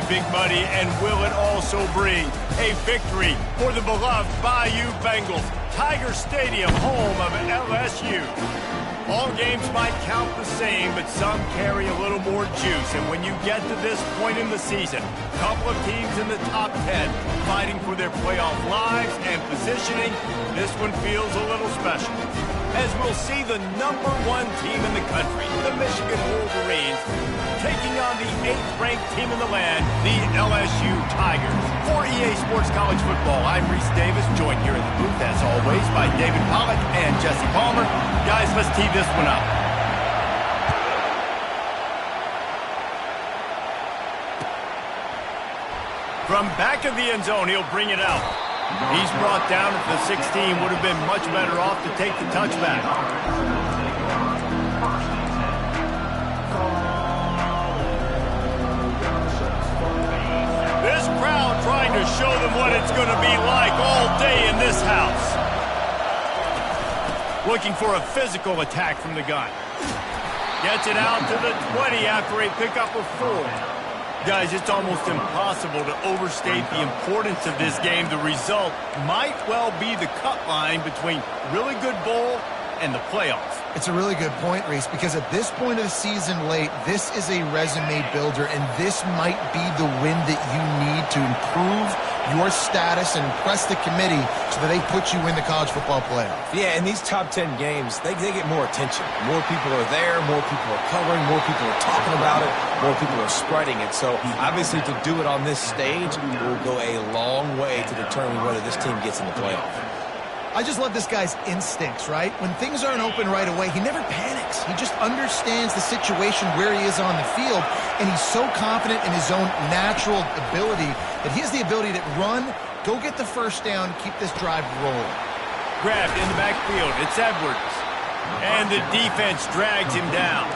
Big Muddy, and will it also bring a victory for the beloved Bayou Bengals? Tiger Stadium, home of LSU. All games might count the same, but some carry a little more juice. And when you get to this point in the season, a couple of teams in the top 10 fighting for their playoff lives and positioning, this one feels a little special. As we'll see the #1 team in the country, the Michigan Wolverines, taking on the 8th-ranked team in the land, the LSU Tigers. For EA Sports College Football, I'm Reese Davis, joined here in the booth, as always, by David Pollack and Jesse Palmer. Guys, let's tee this one up. From back of the end zone, he'll bring it out. He's brought down at the 16. Would have been much better off to take the touchback. This crowd trying to show them what it's going to be like all day in this house. Looking for a physical attack from the gun. Gets it out to the 20 after a pickup of 4. Guys, it's almost impossible to overstate the importance of this game. The result might well be the cut line between really good bowl and the playoffs. It's a really good point, Reese, because at this point of the season late, this is a resume builder, and this might be the win that you need to improve your status and impress the committee so that they put you in the college football playoff. Yeah, in these top 10 games, they get more attention. More people are there, more people are covering, more people are talking about it, more people are spreading it. So, obviously, to do it on this stage will go a long way to determine whether this team gets in the playoff. I just love this guy's instincts, right? When things aren't open right away, he never panics. He just understands the situation where he is on the field, and he's so confident in his own natural ability that he has the ability to run, go get the first down, keep this drive rolling. Grabbed in the backfield. It's Edwards. And the defense drags him down.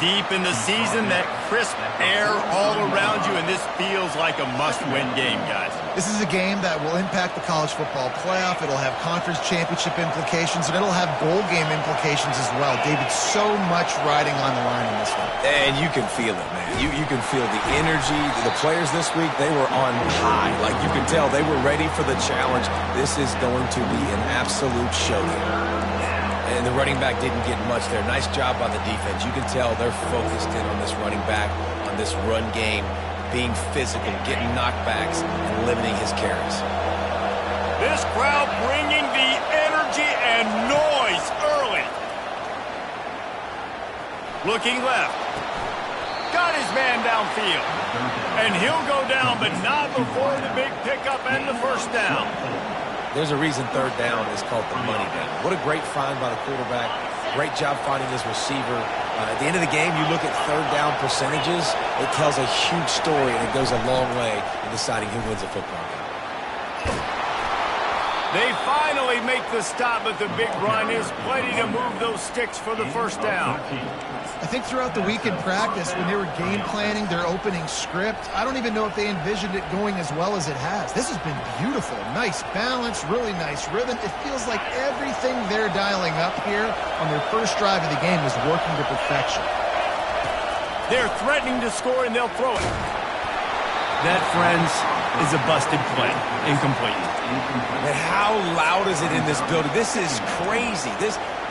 Deep in the season, that crisp air all around you, and this feels like a must-win game, guys. This is a game that will impact the college football playoff. It'll have conference championship implications, and it'll have bowl game implications as well. David, so much riding on the line in this one. And you can feel it, man. You can feel the energy. The players this week, they were on high. Like, you can tell they were ready for the challenge. This is going to be an absolute showdown. And the running back didn't get much there. Nice job by the defense. You can tell they're focused in on this running back, on this run game, being physical, getting knockbacks, and limiting his carries. This crowd bringing the energy and noise early. Looking left. Got his man downfield. And he'll go down, but not before the big pickup and the first down. There's a reason third down is called the money down. What a great find by the quarterback. Great job finding his receiver. At the end of the game, you look at third down percentages. It tells a huge story, and it goes a long way in deciding who wins a football game. They finally make the stop, but the big run is plenty to move those sticks for the first down. I think throughout the week in practice, when they were game planning their opening script, I don't even know if they envisioned it going as well as it has. This has been beautiful. Nice balance, really nice rhythm. It feels like everything they're dialing up here on their first drive of the game is working to perfection. They're threatening to score, and they'll throw it. That, friends, is a busted play. Incomplete. And how loud is it in this building? This is crazy.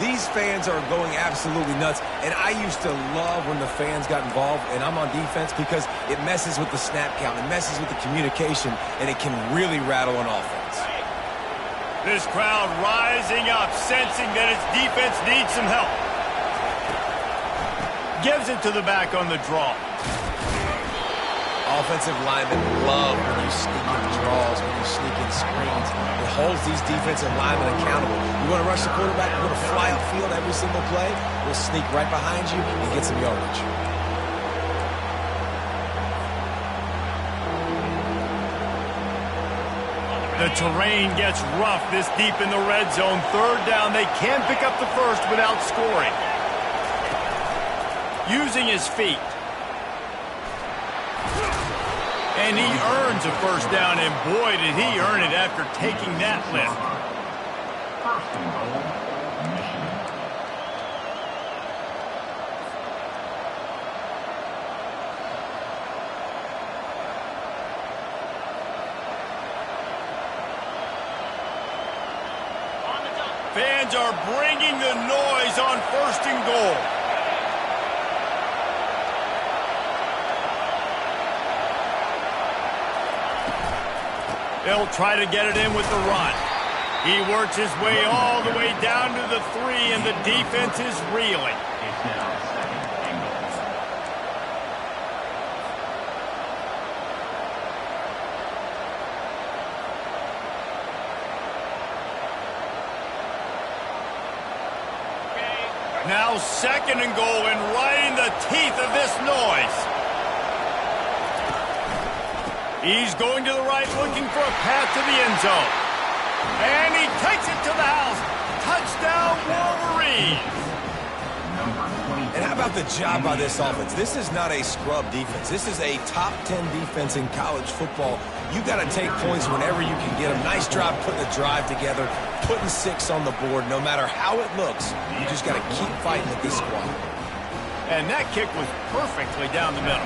These fans are going absolutely nuts. And I used to love when the fans got involved, and I'm on defense, because it messes with the snap count. It messes with the communication, and it can really rattle an offense. This crowd rising up, sensing that its defense needs some help. Gives it to the back on the draw. Offensive linemen love when you sneak in draws, when you sneak in screens. It holds these defensive linemen accountable. You want to rush the quarterback, you want to fly upfield every single play, we'll sneak right behind you and get some yardage. The terrain gets rough this deep in the red zone. Third down, they can pick up the first without scoring. Using his feet. And he earns a first down, and boy, did he earn it after taking that lift. Fans are bringing the noise on 1st and goal. They'll try to get it in with the run. He works his way all the way down to the 3, and the defense is reeling. Now 2nd and goal, and right in the teeth of this noise. He's going to the right, looking for a path to the end zone. And he takes it to the house. Touchdown, Wolverines. And how about the job by this offense? This is not a scrub defense. This is a top 10 defense in college football. You got to take points whenever you can get them. Nice job putting the drive together, putting 6 on the board. No matter how it looks, you just got to keep fighting with this squad. And that kick was perfectly down the middle.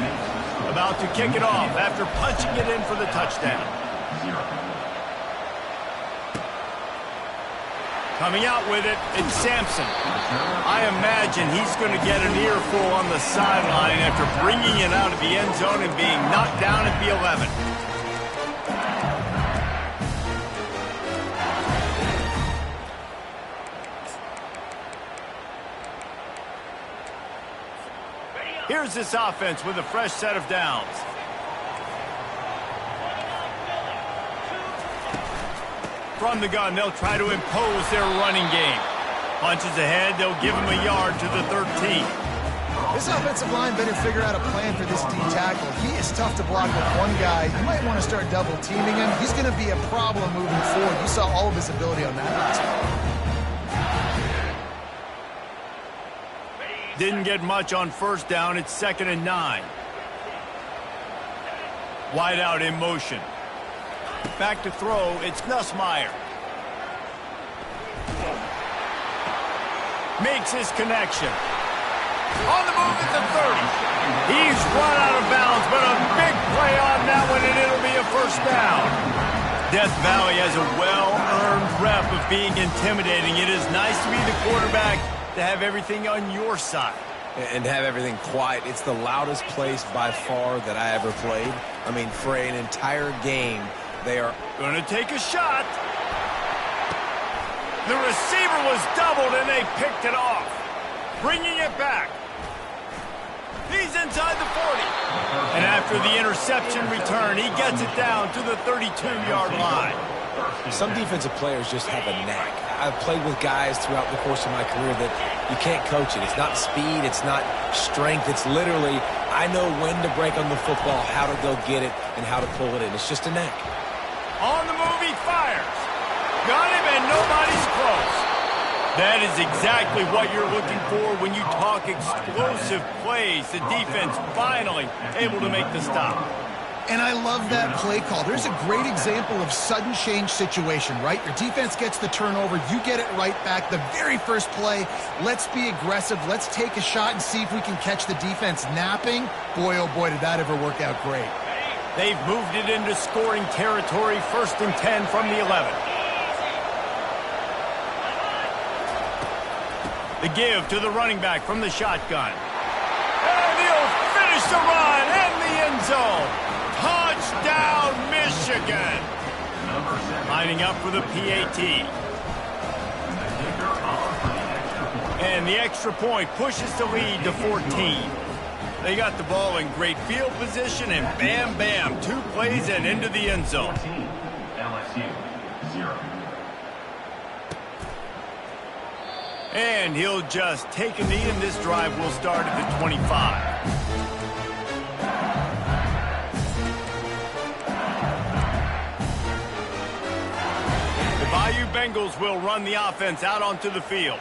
About to kick it off after punching it in for the touchdown. Coming out with it, it's Sampson. I imagine he's going to get an earful on the sideline after bringing it out of the end zone and being knocked down at the 11. Here's this offense with a fresh set of downs. From the gun, they'll try to impose their running game. Punches ahead, they'll give him a yard to the 13. This offensive line better figure out a plan for this D tackle. He is tough to block with one guy. You might want to start double teaming him. He's going to be a problem moving forward. You saw all of his ability on that last play. Didn't get much on 1st down. It's 2nd and 9. Wide out in motion. Back to throw. It's Nussmeier. Makes his connection. On the move at the 30. He's run out of bounds, but a big play on that one, and it'll be a 1st down. Death Valley has a well-earned rep of being intimidating. It is nice to be the quarterback, to have everything on your side. And have everything quiet. It's the loudest place by far that I ever played. I mean, for an entire game, they are going to take a shot. The receiver was doubled, and they picked it off. Bringing it back. He's inside the 40. And after the interception return, he gets it down to the 32-yard line. Some defensive players just have a knack. I've played with guys throughout the course of my career that you can't coach it. It's not speed, it's not strength. It's literally, I know when to break on the football, how to go get it, and how to pull it in. It's just a knack. On the move, he fires. Got him, and nobody's close. That is exactly what you're looking for when you talk explosive plays. The defense finally able to make the stop. And I love that play call. There's a great example of sudden change situation, right? Your defense gets the turnover. You get it right back. The very first play, let's be aggressive. Let's take a shot and see if we can catch the defense napping. Boy, oh boy, did that ever work out great. They've moved it into scoring territory. 1st and 10 from the 11. The give to the running back from the shotgun. And he'll finish the run in the end zone. Touchdown, Michigan! Lining up for the PAT. And the extra point pushes the lead to 14. They got the ball in great field position, and bam, bam, 2 plays and into the end zone. And he'll just take a knee, and this drive will start at the 25. Bayou Bengals will run the offense out onto the field.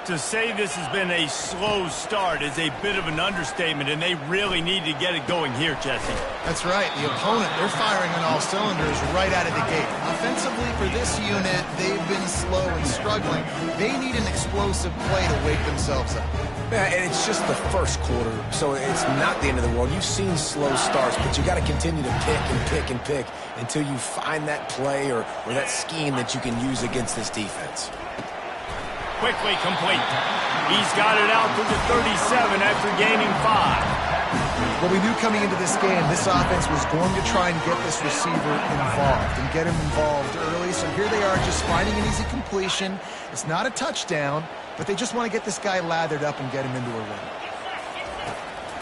To say this has been a slow start is a bit of an understatement, and they really need to get it going here, Jesse. That's right. The opponent, they're firing on all cylinders right out of the gate. Offensively, for this unit, they've been slow and struggling. They need an explosive play to wake themselves up. Yeah, and it's just the first quarter, so it's not the end of the world. You've seen slow starts, but you got to continue to pick and pick and pick until you find that play or that scheme that you can use against this defense. Quickly complete. He's got it out to the 37 after gaining 5. Well, we knew coming into this game, this offense was going to try and get this receiver involved and get him involved early. So here they are just finding an easy completion. It's not a touchdown, but they just want to get this guy lathered up and get him into a run.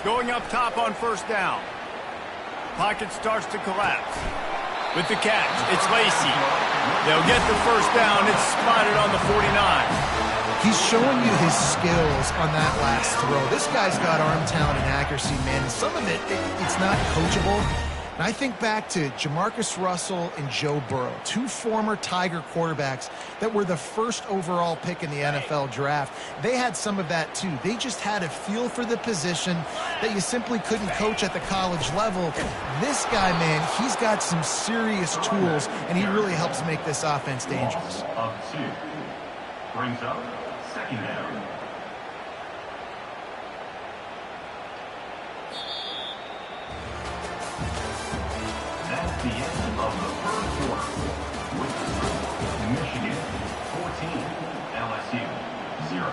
Going up top on first down. Pocket starts to collapse. With the catch, it's Lacy. They'll get the first down. It's spotted on the 49. He's showing you his skills on that last throw. This guy's got arm talent and accuracy, man. And some of it's not coachable. And I think back to Jamarcus Russell and Joe Burrow, 2 former Tiger quarterbacks that were the first overall pick in the NFL draft. They had some of that too. They just had a feel for the position that you simply couldn't coach at the college level. This guy, man, he's got some serious tools, and he really helps make this offense dangerous. Of 2. Brings up second down. That's the end of the first quarter. With the score, Michigan 14, LSU 0.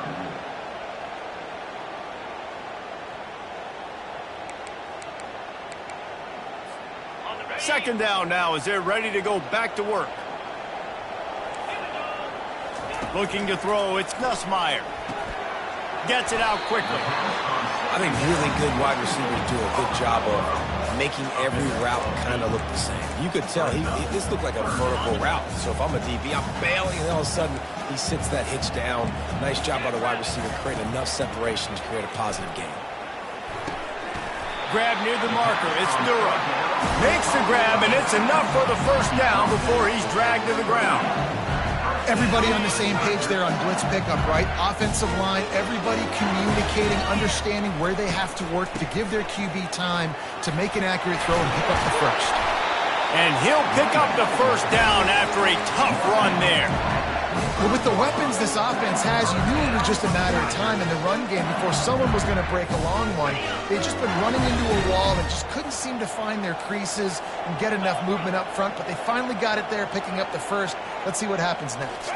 Second down now as they're ready to go back to work. Looking to throw, it's Nussmeier. Gets it out quickly. I think really good wide receivers do a good job of making every route kind of look the same. You could tell this looked like a vertical route. So if I'm a DB, I'm bailing, and all of a sudden he sits that hitch down. Nice job by the wide receiver, creating enough separation to create a positive gain. Grab near the marker. It's Durham. Makes the grab, and it's enough for the first down before he's dragged to the ground. Everybody on the same page there on blitz pickup, right? Offensive line, everybody communicating, understanding where they have to work to give their QB time to make an accurate throw and pick up the first. And he'll pick up the first down after a tough run there. Well, with the weapons this offense has, you knew it was just a matter of time in the run game before someone was going to break a long one. They'd just been running into a wall and just couldn't seem to find their creases and get enough movement up front, but they finally got it there, picking up the first. Let's see what happens next.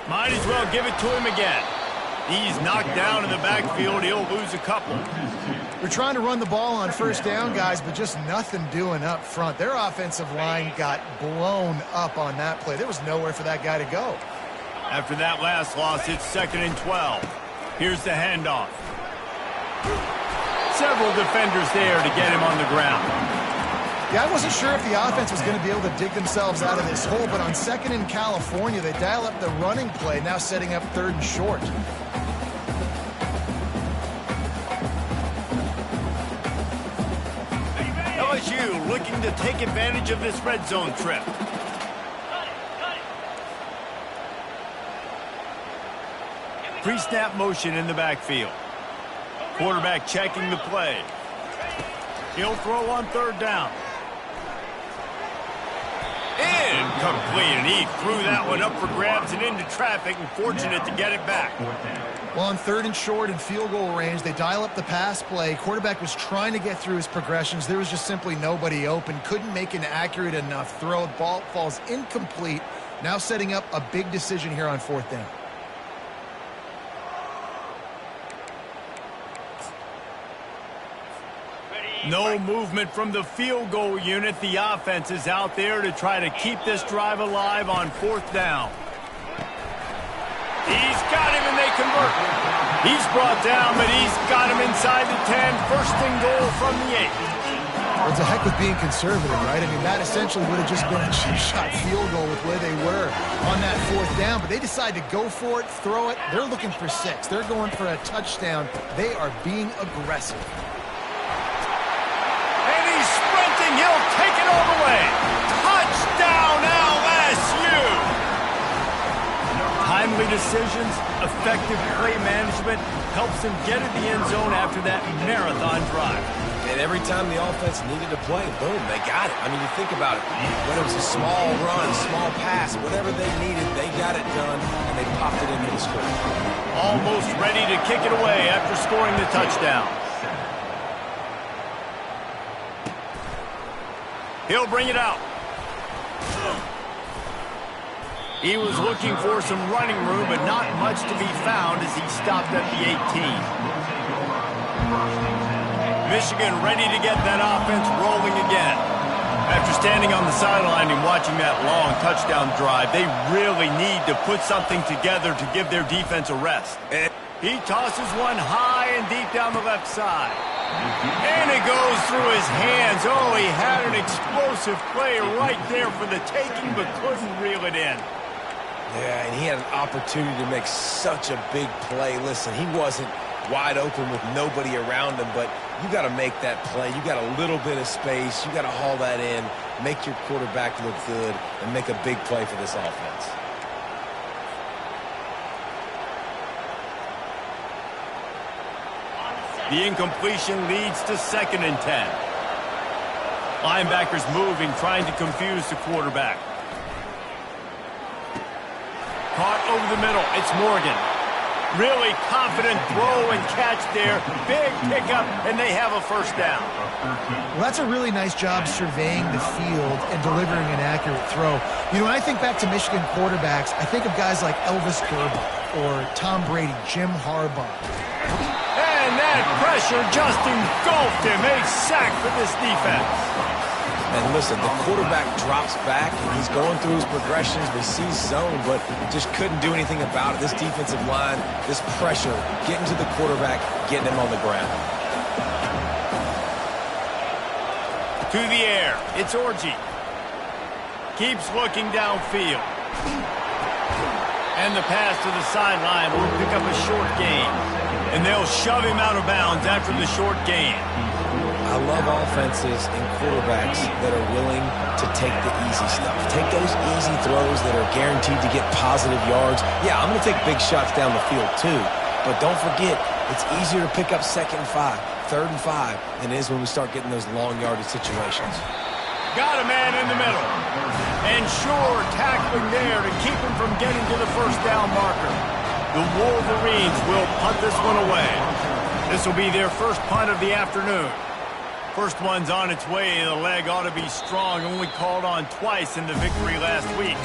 Might as well give it to him again. He's knocked down in the backfield. He'll lose a couple. They're trying to run the ball on first down, guys, but just nothing doing up front. Their offensive line got blown up on that play. There was nowhere for that guy to go. After that last loss, it's 2nd and 12. Here's the handoff. Several defenders there to get him on the ground. Yeah, I wasn't sure if the offense was going to be able to dig themselves out of this hole, but on 2nd in California, they dial up the running play, now setting up 3rd and short. LSU looking to take advantage of this red zone trip. Pre-snap motion in the backfield. Quarterback checking the play. He'll throw on 3rd down. Incomplete, and he threw that one up for grabs and into traffic, and fortunate to get it back. Well, on 3rd and short and field goal range, they dial up the pass play. Quarterback was trying to get through his progressions. There was just simply nobody open. Couldn't make an accurate enough throw. The ball falls incomplete. Now setting up a big decision here on 4th down. No movement from the field goal unit. The offense is out there to try to keep this drive alive on 4th down. He's got him, and they convert. He's brought down, but he's got him inside the 10. 1st and goal from the 8. Well, it's a heck with being conservative, right? I mean, that essentially would have just been a cheap shot field goal with where they were on that 4th down. But they decide to go for it, throw it. They're looking for 6. They're going for a touchdown. They are being aggressive. He'll take it all the way. Touchdown, LSU! Timely decisions, effective play management helps him get in the end zone after that marathon drive. And every time the offense needed to play, boom, they got it. I mean, you think about it. Whether it was a small run, small pass, whatever they needed, they got it done, and they popped it into the score. Almost ready to kick it away after scoring the touchdown. He'll bring it out. He was looking for some running room, but not much to be found as he stopped at the 18. Michigan ready to get that offense rolling again. After standing on the sideline and watching that long touchdown drive, they really need to put something together to give their defense a rest. He tosses one high and deep down the left side. And it goes through his hands. Oh, he had an explosive play right there for the taking, but couldn't reel it in. Yeah, and he had an opportunity to make such a big play. Listen, he wasn't wide open with nobody around him, but you got to make that play. You got a little bit of space. You got to haul that in, make your quarterback look good, and make a big play for this offense. The incompletion leads to 2nd and 10. Linebackers moving, trying to confuse the quarterback. Caught over the middle. It's Morgan. Really confident throw and catch there. Big pickup, and they have a first down. Well, that's a really nice job surveying the field and delivering an accurate throw. You know, when I think back to Michigan quarterbacks, I think of guys like Elvis Grbac or Tom Brady, Jim Harbaugh. And that pressure just engulfed him. A sack for this defense. And listen, the quarterback drops back, and he's going through his progressions. We see zone, but just couldn't do anything about it. This defensive line, this pressure, getting to the quarterback, getting him on the ground. To the air, it's Orji. Keeps looking downfield. And the pass to the sideline will pick up a short gain. And they'll shove him out of bounds after the short gain. I love offenses and quarterbacks that are willing to take the easy stuff. Take those easy throws that are guaranteed to get positive yards. Yeah, I'm going to take big shots down the field too. But don't forget, it's easier to pick up 2nd and 5, 3rd and 5 than it is when we start getting those long yardage situations. Got a man in the middle. And sure, tackling there to keep him from getting to the first down marker. The Wolverines will punt this one away. This will be their first punt of the afternoon. First one's on its way. The leg ought to be strong. Only called on twice in the victory last week.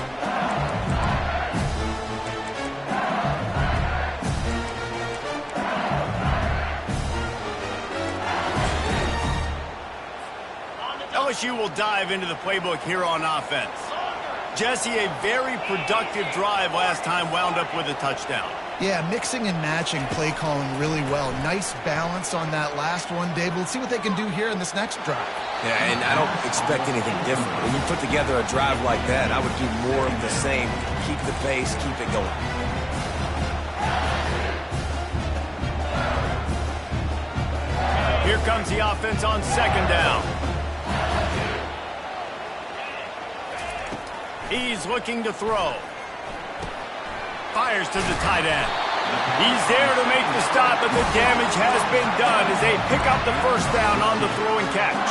LSU will dive into the playbook here on offense. Jesse, a very productive drive last time wound up with a touchdown. Yeah, mixing and matching play calling really well. Nice balance on that last one, Dave. Let's see what they can do here in this next drive. Yeah, and I don't expect anything different. When you put together a drive like that, I would do more of the same. Keep the pace, keep it going. Here comes the offense on 2nd down. He's looking to throw. Fires to the tight end. He's there to make the stop, but the damage has been done as they pick up the first down on the throw and catch.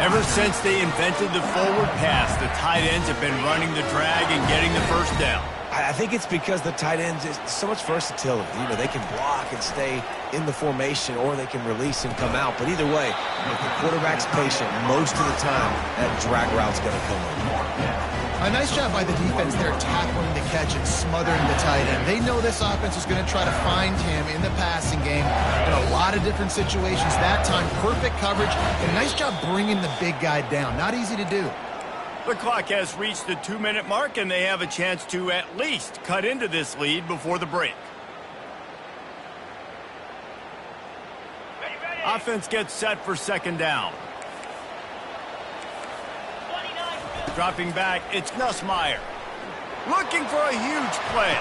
Ever since they invented the forward pass, the tight ends have been running the drag and getting the first down. I think it's because the tight ends is so much versatility. You know, they can block and stay in the formation, or they can release and come out. But either way, if the quarterback's patient, most of the time, that drag route's going to come in. A nice job by the defense there, tackling the catch and smothering the tight end. They know this offense is going to try to find him in the passing game in a lot of different situations. That time, perfect coverage, and a nice job bringing the big guy down. Not easy to do. The clock has reached the 2-minute mark, and they have a chance to at least cut into this lead before the break. Offense gets set for 2nd down. Dropping back, it's Nussmeier. Looking for a huge play.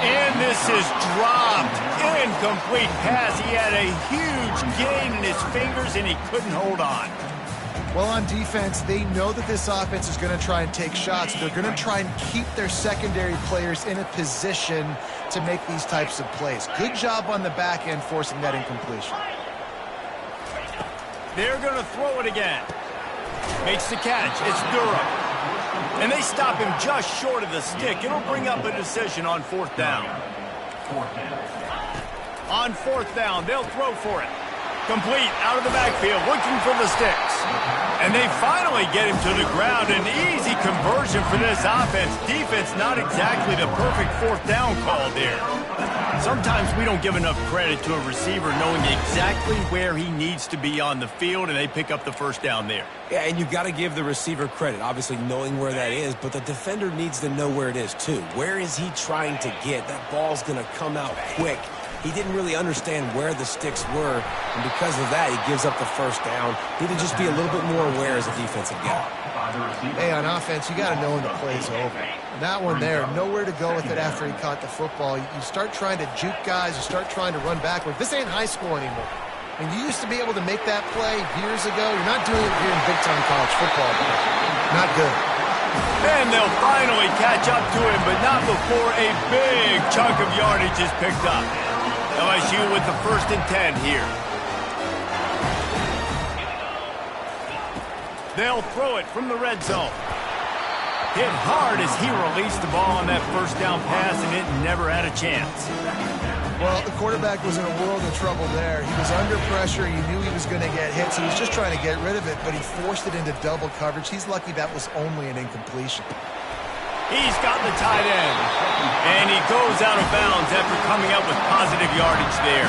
And this is dropped. Incomplete pass. He had a huge gain in his fingers, and he couldn't hold on. Well, on defense, they know that this offense is going to try and take shots. They're going to try and keep their secondary players in a position to make these types of plays. Good job on the back end forcing that incompletion. They're going to throw it again. Makes the catch. It's Durham. And they stop him just short of the stick. It'll bring up a decision on 4th down. On 4th down, they'll throw for it. Complete out of the backfield, looking for the sticks. And they finally get him to the ground. An easy conversion for this offense. Defense, not exactly the perfect fourth down call there. Sometimes we don't give enough credit to a receiver knowing exactly where he needs to be on the field, and they pick up the first down there. Yeah, and you've got to give the receiver credit, obviously knowing where that is, but the defender needs to know where it is too. Where is he trying to get? That ball's going to come out quick. He didn't really understand where the sticks were, and because of that, he gives up the first down. Need to just be a little bit more aware as a defensive guy. Hey, on offense, you got to know when the play's over. That one there, nowhere to go with it after he caught the football. You start trying to juke guys. You start trying to run backward. This ain't high school anymore. And you used to be able to make that play years ago. You're not doing it here in big-time college football. Not good. And they'll finally catch up to him, but not before a big chunk of yardage is picked up. LSU with the 1st and 10 here. They'll throw it from the red zone. Hit hard as he released the ball on that first down pass, and it never had a chance. Well, the quarterback was in a world of trouble there. He was under pressure. He knew he was going to get hit, so he was just trying to get rid of it, but he forced it into double coverage. He's lucky that was only an incompletion. He's got the tight end, and he goes out of bounds after coming up with positive yardage there.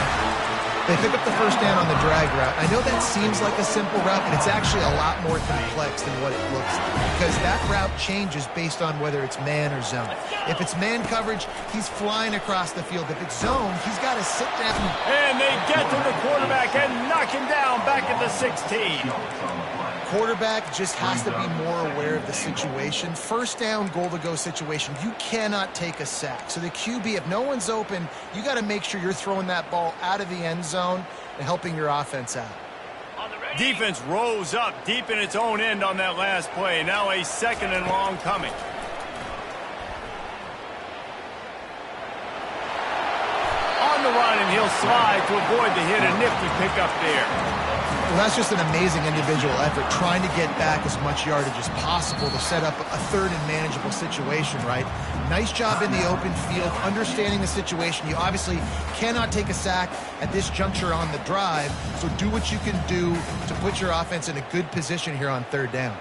They pick up the first down on the drag route. I know that seems like a simple route, but it's actually a lot more complex than what it looks like, because that route changes based on whether it's man or zone. If it's man coverage, he's flying across the field. If it's zone, he's got to sit down. And they get to the quarterback and knock him down back at the 16. Quarterback just has to be more aware of the situation. First down, goal-to-go situation. You cannot take a sack. So the QB, if no one's open, you got to make sure you're throwing that ball out of the end zone and helping your offense out. Defense rose up deep in its own end on that last play. Now a 2nd and long coming. On the run, and he'll slide to avoid the hit. A nifty pickup there. Well, that's just an amazing individual effort, trying to get back as much yardage as possible to set up a 3rd and manageable situation, right? Nice job in the open field, understanding the situation. You obviously cannot take a sack at this juncture on the drive, so do what you can do to put your offense in a good position here on 3rd down.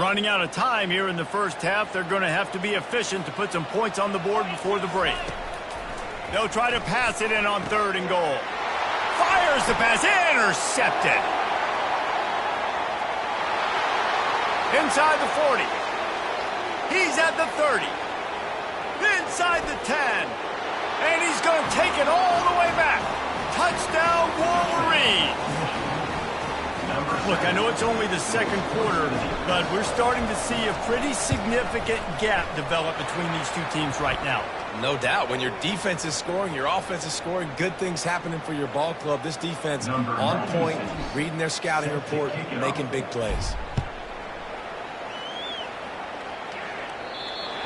Running out of time here in the first half, they're going to have to be efficient to put some points on the board before the break. They'll try to pass it in on 3rd and goal. Fires the pass, intercepted. Inside the 40. He's at the 30. Inside the 10. And he's going to take it all the way back. Touchdown, Wolverine. Look, I know it's only the 2nd quarter, but we're starting to see a pretty significant gap develop between these two teams right now. No doubt. When your defense is scoring, your offense is scoring, good things happening for your ball club. This defense on point, reading their scouting report, making big plays.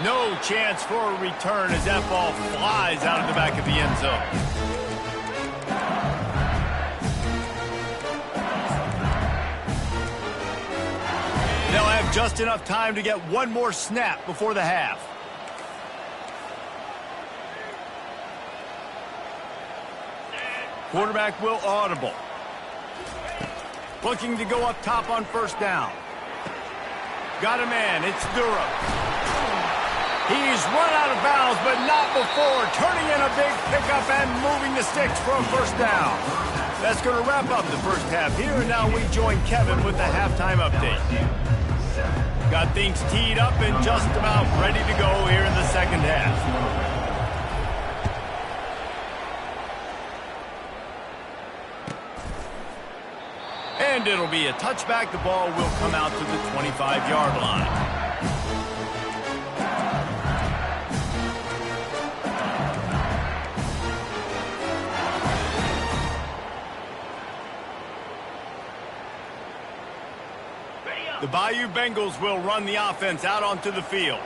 No chance for a return as that ball flies out of the back of the end zone. They'll have just enough time to get one more snap before the half. Quarterback will audible. Looking to go up top on 1st down. Got a man. It's Durham. He's run out of bounds, but not before turning in a big pickup and moving the sticks for a 1st down. That's going to wrap up the first half here, and now we join Kevin with the halftime update. Got things teed up and just about ready to go here in the 2nd half. And it'll be a touchback. The ball will come out to the 25-yard line. The Bayou Bengals will run the offense out onto the field.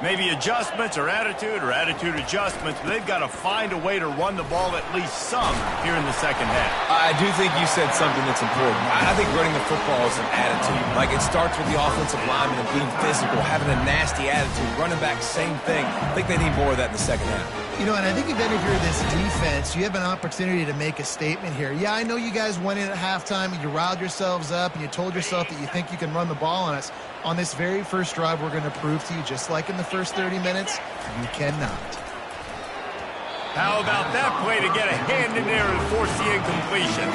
Maybe adjustments or attitude adjustments, but they've got to find a way to run the ball at least some here in the second half. I do think you said something that's important. I think running the football is an attitude. Like, it starts with the offensive lineman and being physical, having a nasty attitude. Running back, same thing. I think they need more of that in the second half. You know, and I think even if you're this defense, you have an opportunity to make a statement here. Yeah, I know you guys went in at halftime and you riled yourselves up and you told yourself that you think you can run the ball on us. On this very first drive, we're going to prove to you, just like in the first 30 minutes, you cannot. How about that play to get a hand in there and force the incompletion?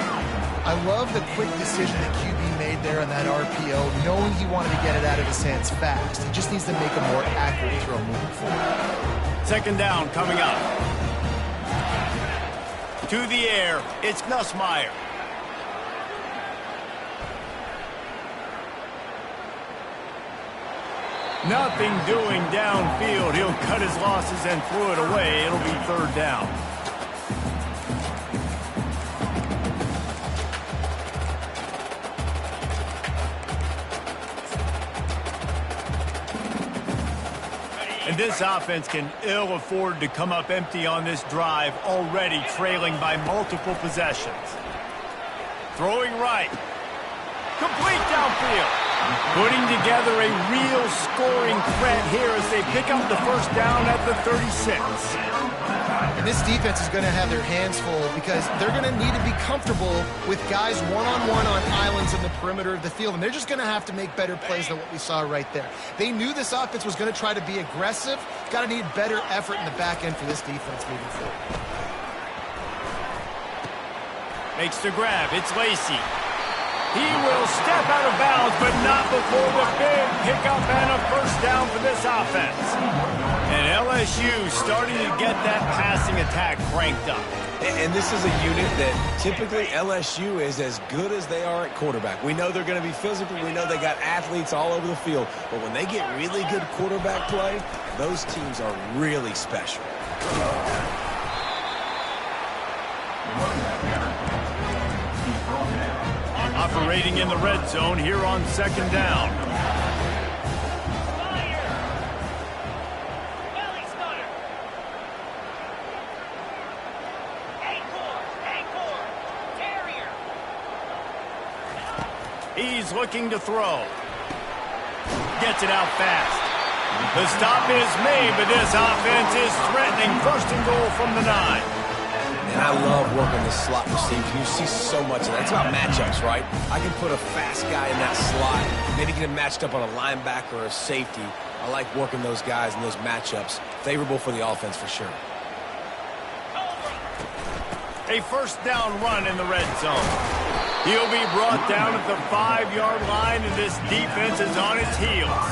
I love the quick decision that QB made there on that RPO, knowing he wanted to get it out of his hands fast. He just needs to make a more accurate throw moving forward. Second down coming up. To the air, it's Nussmeier. Nothing doing downfield. He'll cut his losses and throw it away. It'll be third down. And this offense can ill afford to come up empty on this drive, already trailing by multiple possessions. Throwing right. Complete downfield. Putting together a real scoring threat here as they pick up the first down at the 36. And this defense is going to have their hands full because they're going to need to be comfortable with guys one-on-one on islands in the perimeter of the field. And they're just going to have to make better plays than what we saw right there. They knew this offense was going to try to be aggressive. Got to need better effort in the back end for this defense moving forward. Makes the grab. It's Lacy. He will step out of bounds, but not before the big pickup and a first down for this offense. And LSU starting to get that passing attack cranked up. And this is a unit that typically LSU is as good as they are at quarterback. We know they're going to be physical. We know they got athletes all over the field. But when they get really good quarterback play, those teams are really special. Operating in the red zone here on second down. He's looking to throw. Gets it out fast. The stop is made, but this offense is threatening. First and goal from the 9. And I love working the slot receiver. You see so much of that. It's about matchups, right? I can put a fast guy in that slot, maybe get him matched up on a linebacker or a safety. I like working those guys in those matchups. Favorable for the offense for sure. A first down run in the red zone. He'll be brought down at the 5-yard line, and this defense is on its heels.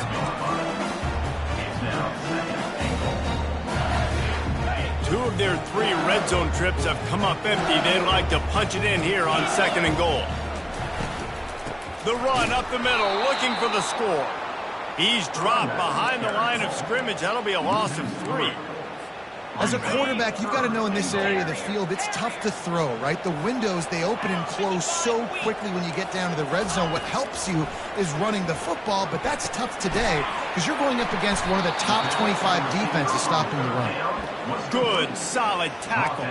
2 of their 3 red zone trips have come up empty. They'd like to punch it in here on second and goal. The run up the middle, looking for the score. He's dropped behind the line of scrimmage. That'll be a loss of 3. As a quarterback, you've got to know in this area of the field, it's tough to throw, right? The windows, they open and close so quickly when you get down to the red zone. What helps you is running the football, but that's tough today because you're going up against one of the top 25 defenses stopping the run. Good, solid tackle.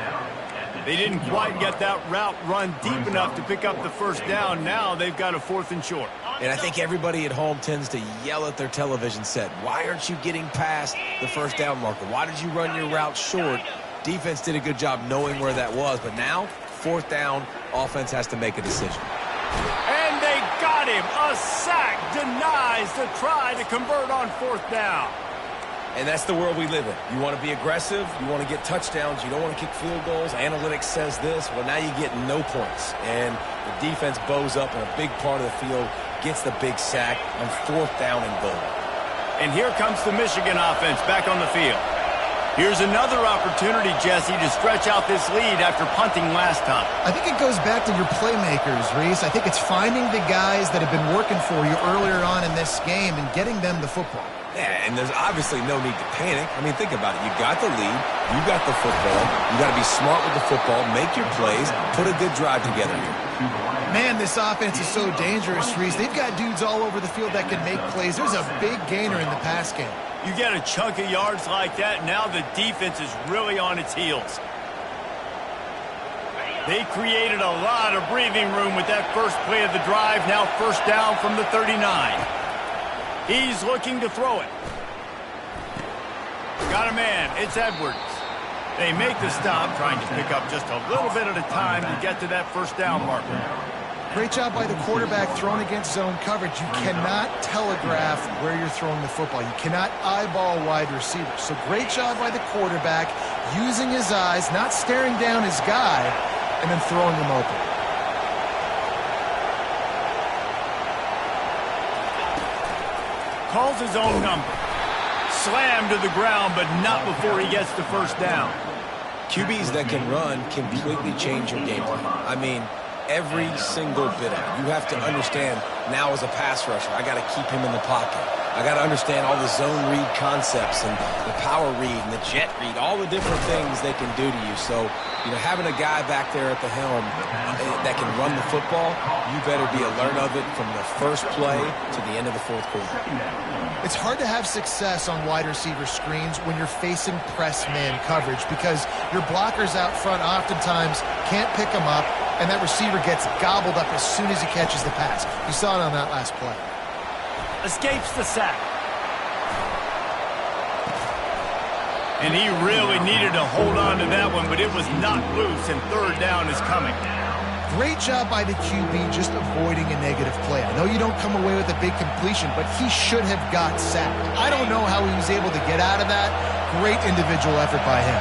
They didn't quite get that route run deep enough to pick up the first down. Now they've got a 4th and short. And I think everybody at home tends to yell at their television set. Why aren't you getting past the first down marker? Why did you run your route short? Defense did a good job knowing where that was. But now, 4th down, offense has to make a decision. And they got him. A sack denies the try to convert on 4th down. And that's the world we live in. You want to be aggressive. You want to get touchdowns. You don't want to kick field goals. Analytics says this. Well, now you get no points. And the defense bows up in a big part of the field, gets the big sack on 4th down and goal. And here comes the Michigan offense back on the field. Here's another opportunity, Jesse, to stretch out this lead after punting last time. I think it goes back to your playmakers, Reese. I think it's finding the guys that have been working for you earlier on in this game and getting them the football. Yeah, and there's obviously no need to panic. I mean, think about it. You got the lead. You got the football. You got to be smart with the football, make your plays, put a good drive together here. Man, this offense is so dangerous, Reese. They've got dudes all over the field that can make plays. There's a big gainer in the pass game. You get a chunk of yards like that, now the defense is really on its heels. They created a lot of breathing room with that first play of the drive. Now first down from the 39. He's looking to throw it. Got a man. It's Edwards. They make the stop, trying to pick up just a little bit at a time to get to that first down marker. Great job by the quarterback throwing against zone coverage. You cannot telegraph where you're throwing the football. You cannot eyeball wide receivers. So great job by the quarterback using his eyes, not staring down his guy, and then throwing him open. Calls his own number. Slammed to the ground, but not before he gets the first down. QBs that can run completely change your game plan. I mean, every single bit of it. You have to understand now as a pass rusher, I got to keep him in the pocket. I got to understand all the zone read concepts and the power read and the jet read, all the different things they can do to you. So, you know, having a guy back there at the helm that can run the football, you better be alert of it from the first play to the end of the fourth quarter. It's hard to have success on wide receiver screens when you're facing press man coverage because your blockers out front oftentimes can't pick them up, and that receiver gets gobbled up as soon as he catches the pass. You saw it on that last play. Escapes the sack. And he really needed to hold on to that one, but it was knocked loose, and third down is coming. Great job by the QB just avoiding a negative play. I know you don't come away with a big completion, but he should have got sacked. I don't know how he was able to get out of that. Great individual effort by him.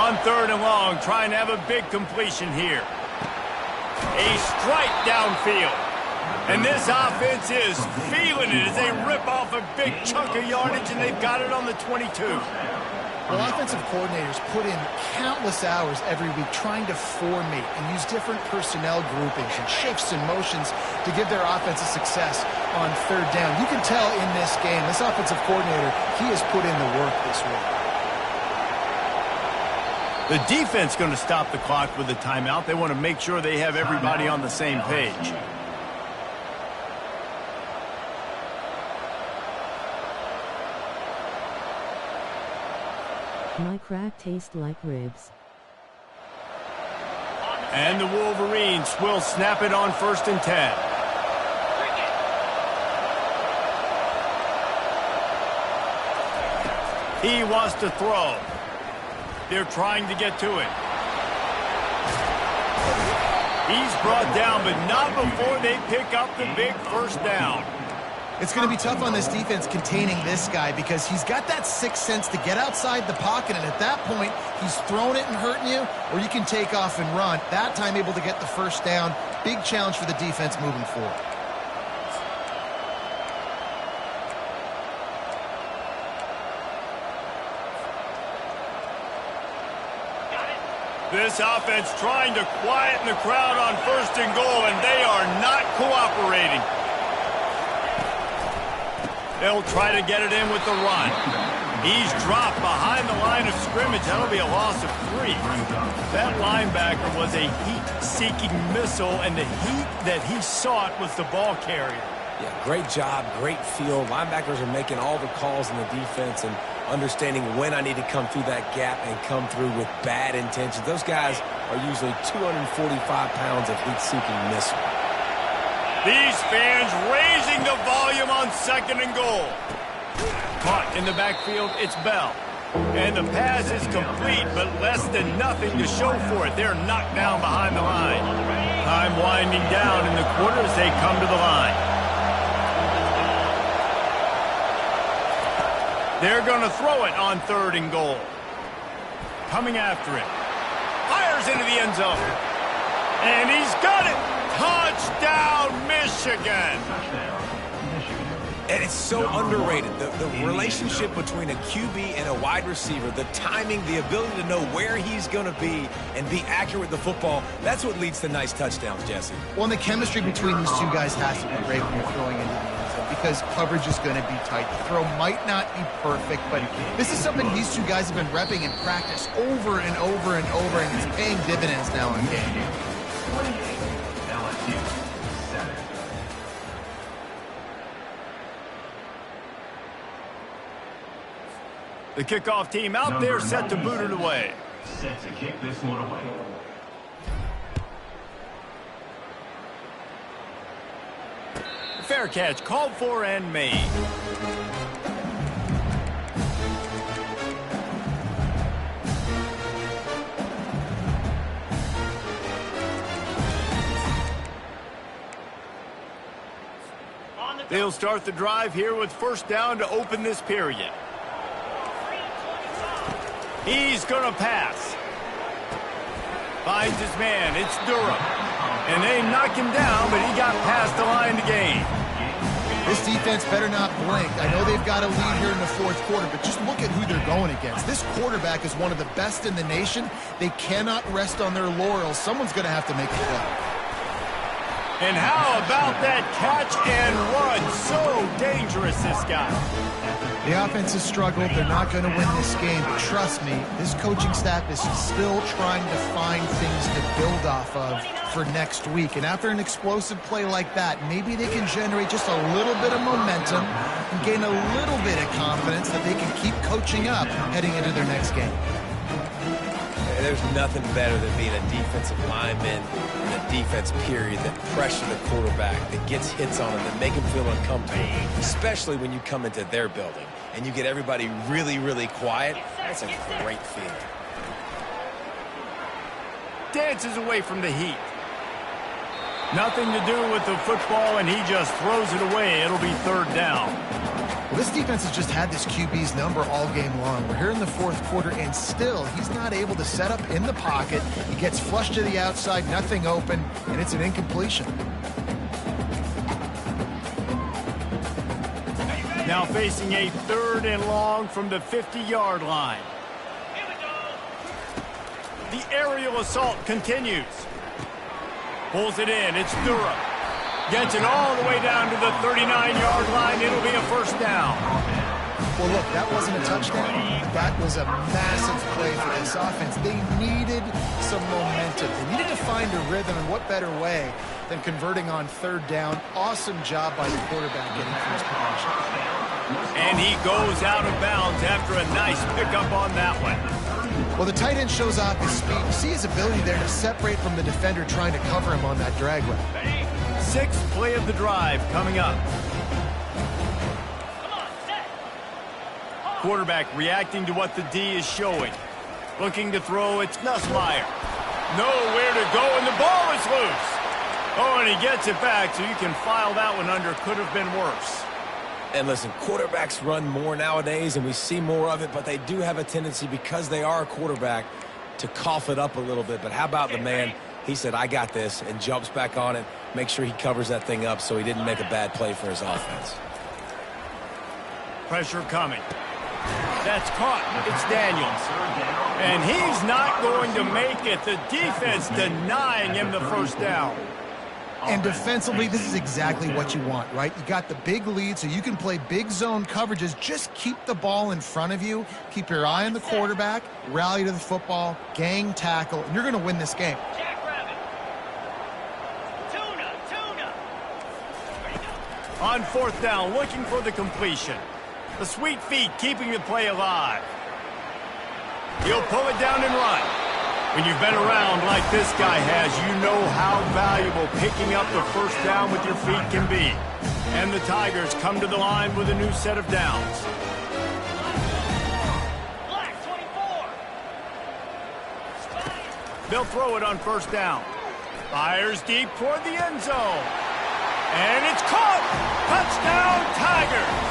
On third and long, trying to have a big completion here. A strike downfield. And this offense is feeling it as they rip off a big chunk of yardage, and they've got it on the 22. Well, offensive coordinators put in countless hours every week trying to formate and use different personnel groupings and shifts and motions to give their offense a success on third down. You can tell in this game, this offensive coordinator, he has put in the work this week. The defense going to stop the clock with a timeout. They want to make sure they have everybody on the same page. My crack tastes like ribs. And the Wolverines will snap it on 1st and 10. He wants to throw. They're trying to get to it. He's brought down, but not before they pick up the big first down. It's going to be tough on this defense containing this guy because he's got that sixth sense to get outside the pocket, and at that point, he's throwing it and hurting you, or you can take off and run. That time able to get the first down. Big challenge for the defense moving forward. This offense trying to quieten the crowd on 1st and goal, and they are not cooperating. They'll try to get it in with the run. He's dropped behind the line of scrimmage. That'll be a loss of 3. That linebacker was a heat-seeking missile, and the heat that he sought was the ball carrier. Yeah, great job, great feel. Linebackers are making all the calls in the defense and understanding when I need to come through that gap and come through with bad intentions. Those guys are usually 245 pounds of heat-seeking missile. These fans raising the volume on 2nd and goal. Caught in the backfield, it's Bell. And the pass is complete, but less than nothing to show for it. They're knocked down behind the line. Time winding down in the quarter as they come to the line. They're going to throw it on 3rd and goal. Coming after it. Fires into the end zone. And he's got it. Touchdown, Michigan. And it's so underrated. The relationship between a QB and a wide receiver, the timing, the ability to know where he's going to be and be accurate with the football, that's what leads to nice touchdowns, Jesse. Well, and the chemistry between these two guys has to be great when you're throwing into the end zone because coverage is going to be tight. The throw might not be perfect, but this is something these two guys have been repping in practice over and over and over, and it's paying dividends now in game. 28, LSU 7. The kickoff team out there set to boot it away. Set to kick this one away. Fair catch called for and made. They'll start the drive here with first down to open this period. He's going to pass. Finds his man. It's Durham. And they knock him down, but he got past the line to gain. This defense better not blink. I know they've got a lead here in the fourth quarter, but just look at who they're going against. This quarterback is one of the best in the nation. They cannot rest on their laurels. Someone's going to have to make a play. And how about that catch and run? So dangerous, this guy. The offense has struggled. They're not going to win this game. But trust me, this coaching staff is still trying to find things to build off of for next week. And after an explosive play like that, maybe they can generate just a little bit of momentum and gain a little bit of confidence that they can keep coaching up heading into their next game. There's nothing better than being a defensive lineman in a defense period that pressure the quarterback, that gets hits on him, that make him feel uncomfortable, especially when you come into their building and you get everybody really, really quiet. That's a great feeling. Dances away from the heat. Nothing to do with the football, and he just throws it away. It'll be third down. Well, this defense has just had this QB's number all game long. We're here in the fourth quarter, and still he's not able to set up in the pocket. He gets flushed to the outside, nothing open, and it's an incompletion. Now facing a third and long from the 50-yard line. The aerial assault continues. Pulls it in. It's Durham. Gets it all the way down to the 39-yard line. It'll be a first down. Well, look, that wasn't a touchdown. That was a massive play for this offense. They needed some momentum. They needed to find a rhythm, and what better way than converting on third down. Awesome job by the quarterback getting first position. And he goes out of bounds after a nice pickup on that one. Well, the tight end shows off his speed. You see his ability there to separate from the defender trying to cover him on that drag route. Sixth play of the drive coming up. Quarterback reacting to what the D is showing. Looking to throw, it's Nussmeier. Nowhere to go, and the ball is loose. Oh, and he gets it back, so you can file that one under. Could have been worse. And listen, quarterbacks run more nowadays, and we see more of it, but they do have a tendency, because they are a quarterback, to cough it up a little bit. But how about the man? He said, I got this, and jumps back on it, make sure he covers that thing up so he didn't make a bad play for his offense. Pressure coming. That's caught. It's Daniels. And he's not going to make it. The defense denying him the first down. And defensively, this is exactly what you want, right? You got the big lead, so you can play big zone coverages. Just keep the ball in front of you. Keep your eye on the quarterback. Rally to the football. Gang tackle. And you're going to win this game. On fourth down, looking for the completion. The sweet feet keeping the play alive. He'll pull it down and run. When you've been around like this guy has, you know how valuable picking up the first down with your feet can be. And the Tigers come to the line with a new set of downs. They'll throw it on first down. Fires deep toward the end zone. And it's caught! Touchdown, Tigers!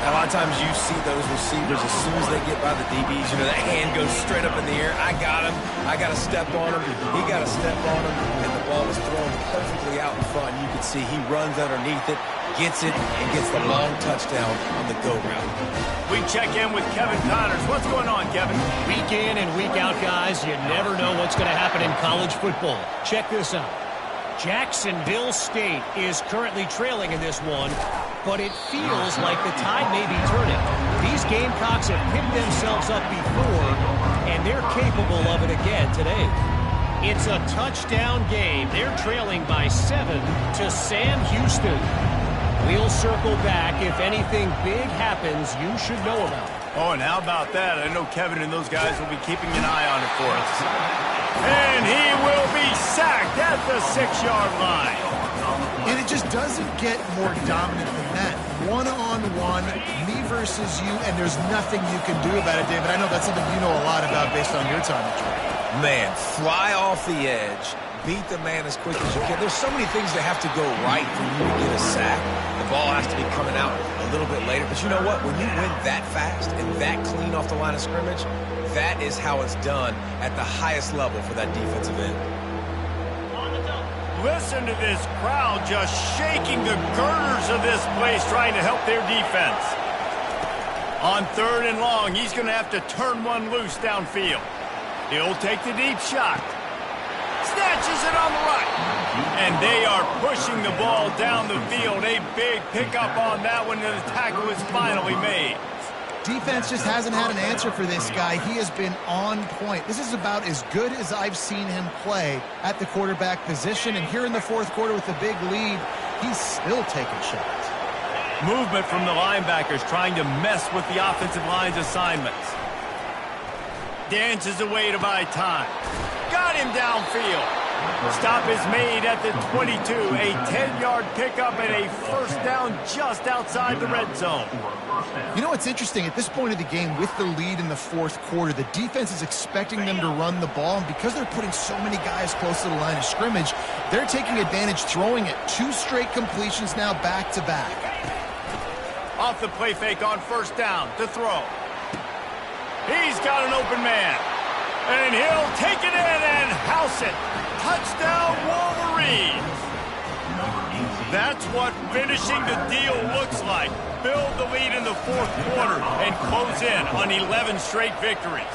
A lot of times you see those receivers, as soon as they get by the DBs, you know, that hand goes straight up in the air. I got him. I got to step on him. He got to step on him. And the ball was thrown perfectly out in front. You can see he runs underneath it, gets it, and gets the long touchdown on the go route. We check in with Kevin Connors. What's going on, Kevin? Week in and week out, guys, you never know what's going to happen in college football. Check this out. Jacksonville State is currently trailing in this one, but it feels like the tide may be turning. These Gamecocks have picked themselves up before, and they're capable of it again today. It's a touchdown game. They're trailing by 7 to Sam Houston. We'll circle back if anything big happens you should know about. Oh, and how about that? I know Kevin and those guys will be keeping an eye on it for us. And he will be sacked at the 6-yard line. And it just doesn't get more dominant than that. One-on-one, me versus you, and there's nothing you can do about it, David. I know that's something you know a lot about based on your time at Georgia. Man, fly off the edge, beat the man as quick as you can. There's so many things that have to go right for you to get a sack. The ball has to be coming out a little bit later. But you know what? When you win that fast and that clean off the line of scrimmage, that is how it's done at the highest level for that defensive end. Listen to this crowd just shaking the girders of this place trying to help their defense. On 3rd and long, he's going to have to turn one loose downfield. He'll take the deep shot. Snatches it on the right. And they are pushing the ball down the field. A big pickup on that one, and the tackle is finally made. Defense just hasn't had an answer for this guy. He has been on point. This is about as good as I've seen him play at the quarterback position. And here in the 4th quarter with the big lead, he's still taking shots. Movement from the linebackers trying to mess with the offensive line's assignments. Dances away to buy time. Got him downfield. Stop is made at the 22. A 10-yard pickup and a 1st down just outside the red zone. You know what's interesting? At this point of the game, with the lead in the 4th quarter, the defense is expecting them to run the ball. And because they're putting so many guys close to the line of scrimmage, they're taking advantage, throwing it. 2 straight completions now back-to-back. Off the play fake on 1st down to throw. He's got an open man. And he'll take it in and house it. Touchdown, Wolverines. That's what finishing the deal looks like. Build the lead in the 4th quarter and close in on 11 straight victories.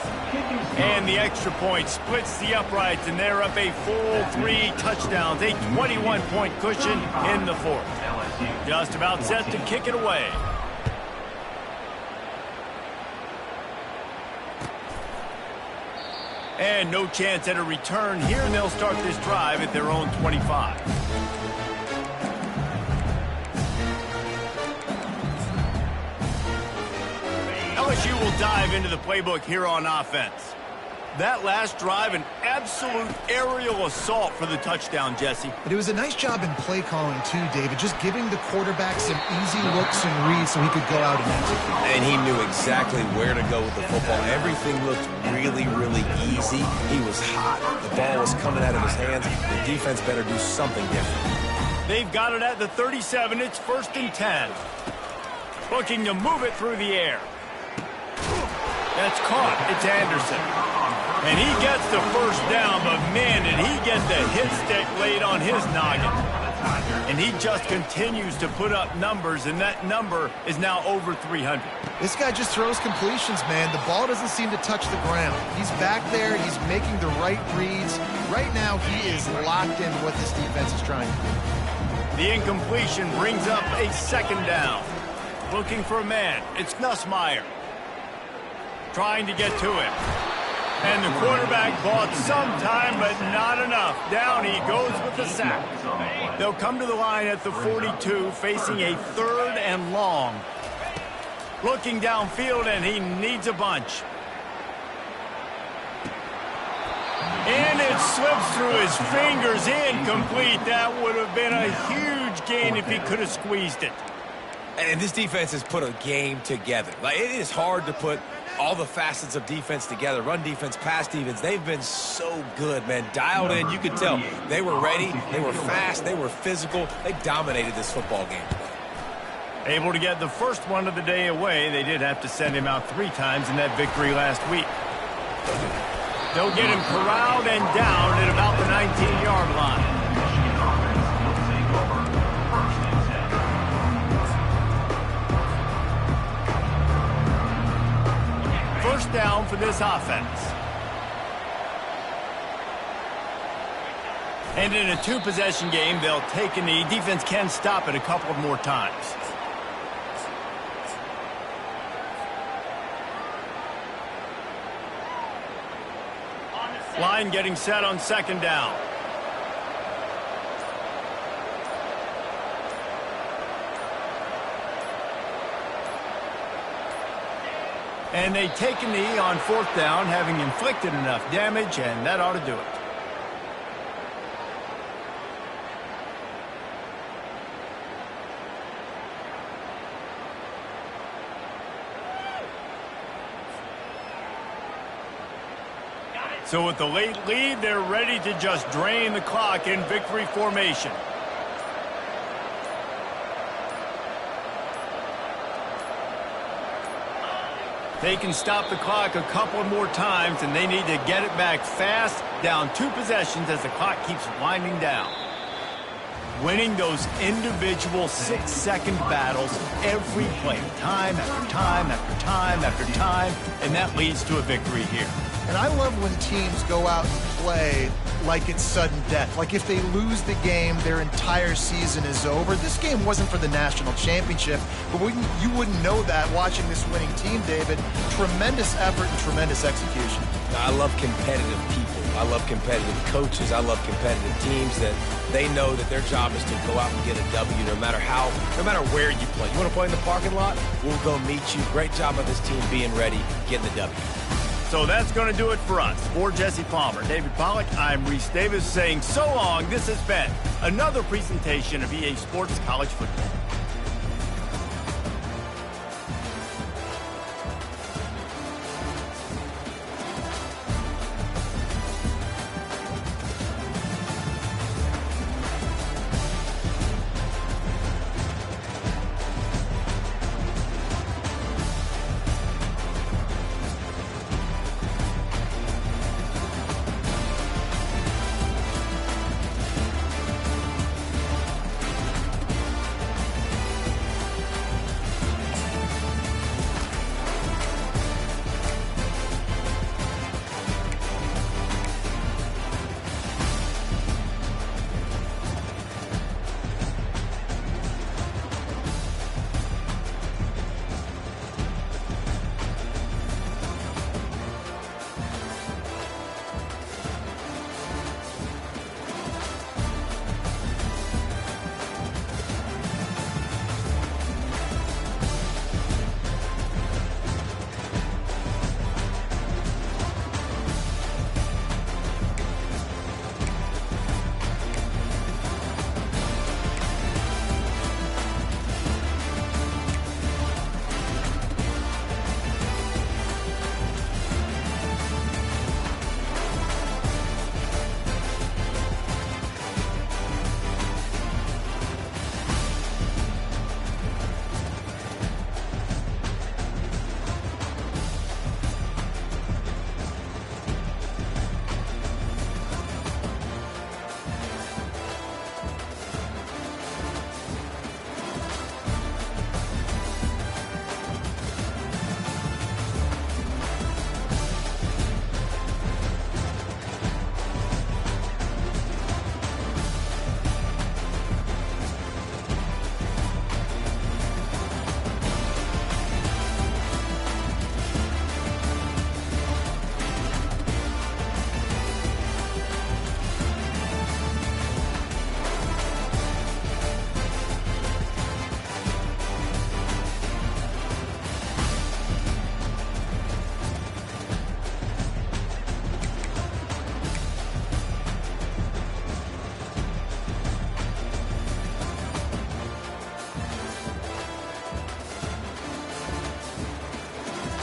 And the extra point splits the uprights, and they're up a full 3 touchdowns, a 21-point cushion in the 4th. Just about set to kick it away. And no chance at a return here, and they'll start this drive at their own 25. LSU will dive into the playbook here on offense. That last drive, an absolute aerial assault for the touchdown, Jesse. But it was a nice job in play calling, too, David, just giving the quarterback some easy looks and reads so he could go out and execute. And he knew exactly where to go with the football. Everything looked really, really easy. He was hot. The ball was coming out of his hands. The defense better do something different. They've got it at the 37. It's 1st and 10. Looking to move it through the air. That's caught. It's Anderson. And he gets the 1st down, but man, did he get the hit stick laid on his noggin. And he just continues to put up numbers, and that number is now over 300. This guy just throws completions, man. The ball doesn't seem to touch the ground. He's back there. He's making the right reads. Right now, he is locked into what this defense is trying to do. The incompletion brings up a 2nd down. Looking for a man. It's Nussmeier. Trying to get to him. And the quarterback bought some time, but not enough. Down he goes with the sack. They'll come to the line at the 42, facing a 3rd and long. Looking downfield, and he needs a bunch. And it slips through his fingers, incomplete. That would have been a huge gain if he could have squeezed it. And this defense has put a game together. Like, it is hard to put all the facets of defense together. Run defense, pass defense. They've been so good, man. Dialed in. You could tell they were ready. They were fast. They were physical. They dominated this football game. Able to get the 1st one of the day away. They did have to send him out 3 times in that victory last week. They'll get him corralled and down at about the 19-yard line. First down for this offense. And in a two-possession game, they'll take a knee. Defense can stop it a couple more times. Line getting set on second down. And they take a knee on fourth down, having inflicted enough damage, and that ought to do it. So with the late lead, they're ready to just drain the clock in victory formation. They can stop the clock a couple more times, and they need to get it back fast, down 2 possessions as the clock keeps winding down. Winning those individual 6-second battles every play, time after time after time after time, and that leads to a victory here. And I love when teams go out and play like it's sudden death. Like if they lose the game, their entire season is over. This game wasn't for the national championship, but you wouldn't know that watching this winning team, David. Tremendous effort and tremendous execution. I love competitive people. I love competitive coaches. I love competitive teams that they know that their job is to go out and get a W no matter where you play. You want to play in the parking lot? We'll go meet you. Great job by this team being ready, getting the W. So that's going to do it for us. For Jesse Palmer, David Pollack, I'm Reese Davis saying so long. This has been another presentation of EA Sports College Football.